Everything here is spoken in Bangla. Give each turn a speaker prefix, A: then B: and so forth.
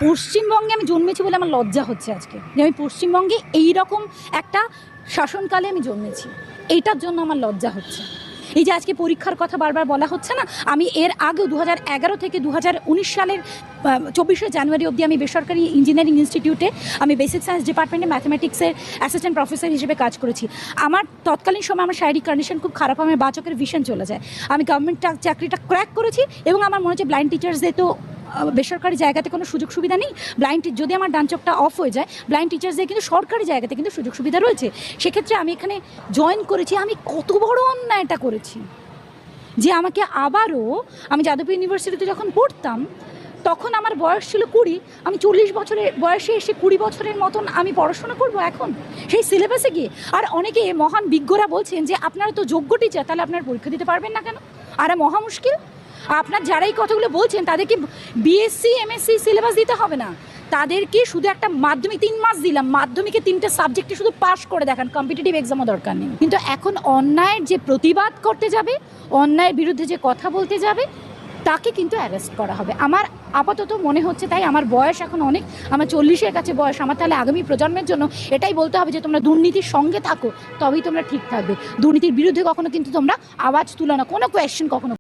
A: পশ্চিমবঙ্গে আমি জন্মেছি বলে আমার লজ্জা হচ্ছে আজকে যে আমি পশ্চিমবঙ্গে এই রকম একটা শাসনকালে আমি জন্মেছি, এইটার জন্য আমার লজ্জা হচ্ছে। এই যে আজকে পরীক্ষার কথা বারবার বলা হচ্ছে না, আমি এর আগেও 2011 থেকে 2019 সালের 24শে জানুয়ারি অবধি আমি বেসরকারি ইঞ্জিনিয়ারিং ইনস্টিটিউটে আমি বেসিক সায়েন্স ডিপার্টমেন্টে ম্যাথামেটিক্সের অ্যাসিস্ট্যান্ট প্রফেসর হিসেবে কাজ করেছি। আমার তৎকালীন সময় আমার শারীরিক কন্ডিশন খুব খারাপ, আমার বাচকের ভিশন চলে যায়। আমি গভর্নমেন্ট চাকরিটা ক্র্যাক করেছি এবং আমার মনে হচ্ছে ব্লাইন্ড টিচার্সদের তো বেসরকারি জায়গাতে কোনো সুযোগ সুবিধা নেই, যদি আমার ডান চোখটা অফ হয়ে যায় ব্লাইন্ড টিচার্সদের কিন্তু সরকারি জায়গাতে কিন্তু সুযোগ সুবিধা রয়েছে। সেক্ষেত্রে আমি এখানে জয়েন করেছি, আমি কত বড় অন্যায়টা করেছি যে আমাকে আবারও, আমি যাদবপুর ইউনিভার্সিটিতে যখন পড়তাম তখন আমার বয়স ছিল 20, আমি 40 বছরের বয়সে এসে 20 বছরের মতন আমি পড়াশোনা করব এখন সেই সিলেবাসে গিয়ে। আর অনেকে মহান বিজ্ঞরা বলছেন যে আপনারা তো যোগ্য টিচার, তাহলে আপনারা পরীক্ষা দিতে পারবেন না কেন? আর মহা মুশকিল, আপনার যারা এই কথাগুলো বলছেন তাদেরকে বিএসসি এমএসসি সিলেবাস দিতে হবে না, তাদেরকে শুধু একটা মাধ্যমিক 3 মাস দিলাম, মাধ্যমিকে 3টে সাবজেক্টে শুধু পাস করে দেখান, কম্পিটিটিভ এক্সামও দরকার নেই। কিন্তু এখন অন্যায়ের যে প্রতিবাদ করতে যাবে, অন্যায়ের বিরুদ্ধে যে কথা বলতে যাবে, তাকে কিন্তু অ্যারেস্ট করা হবে। আমার আপাতত মনে হচ্ছে তাই, আমার বয়স এখন অনেক, আমার 40-এর কাছে বয়স, আমার তাহলে আগামী প্রজন্মের জন্য এটাই বলতে হবে যে তোমরা দুর্নীতির সঙ্গে থাকো, তবেই তোমরা ঠিক থাকবে। দুর্নীতির বিরুদ্ধে কখনো কিন্তু তোমরা আওয়াজ তুলো না, কোনো কোয়েশ্চেন কখনো